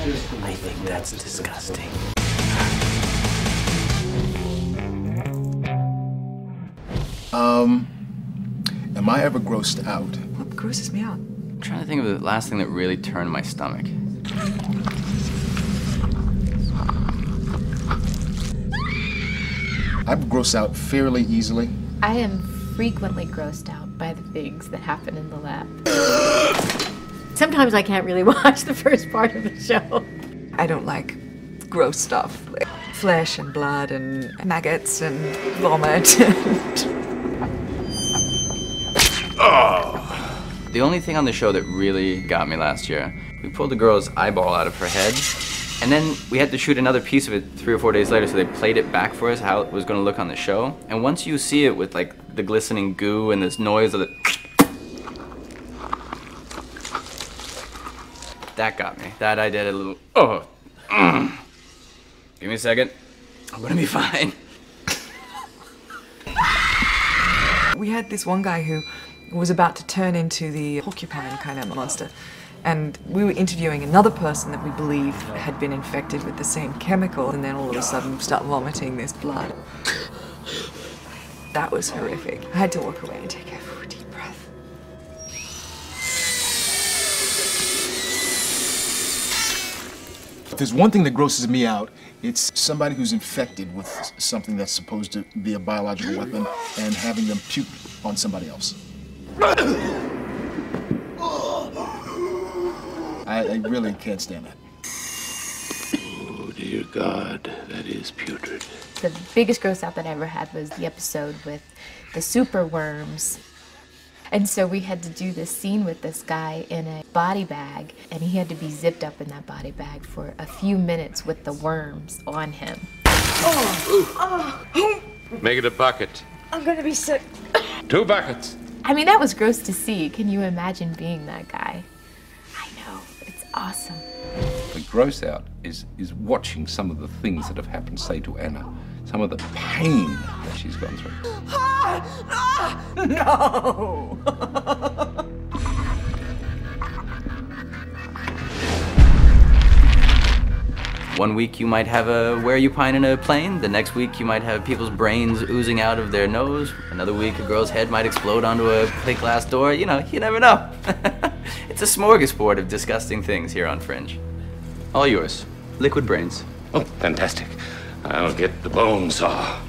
I think that's disgusting. Am I ever grossed out? What grosses me out? I'm trying to think of the last thing that really turned my stomach. I gross out fairly easily. I am frequently grossed out by the things that happen in the lab. Sometimes I can't really watch the first part of the show. I don't like gross stuff, like flesh and blood and maggots and vomit. The only thing on the show that really got me last year, we pulled the girl's eyeball out of her head, and then we had to shoot another piece of it 3 or 4 days later, so they played it back for us, how it was going to look on the show. And once you see it with like the glistening goo and this noise of the... That got me. That I did a little... Give me a second. I'm going to be fine. We had this one guy who was about to turn into the porcupine kind of monster. And we were interviewing another person that we believe had been infected with the same chemical, and then all of a sudden start vomiting this blood. That was horrific. I had to walk away and take a deep breath. If there's one thing that grosses me out, it's somebody who's infected with something that's supposed to be a biological weapon and having them puke on somebody else. I really can't stand that. Oh, dear God, that is putrid. The biggest gross out that I ever had was the episode with the super worms. And so we had to do this scene with this guy in a body bag, and he had to be zipped up in that body bag for a few minutes with the worms on him. Make it a bucket. I'm gonna be sick. 2 buckets. I mean, that was gross to see. Can you imagine being that guy? I know, it's awesome. The gross out is watching some of the things that have happened, say, to Anna. Some of the pain that she's gone through. No! One week you might have a where you pine in a plane. The next week you might have people's brains oozing out of their nose. Another week a girl's head might explode onto a plate glass door. You know, you never know. It's a smorgasbord of disgusting things here on Fringe. All yours. Liquid brains. Oh, fantastic. I'll get the bone saw.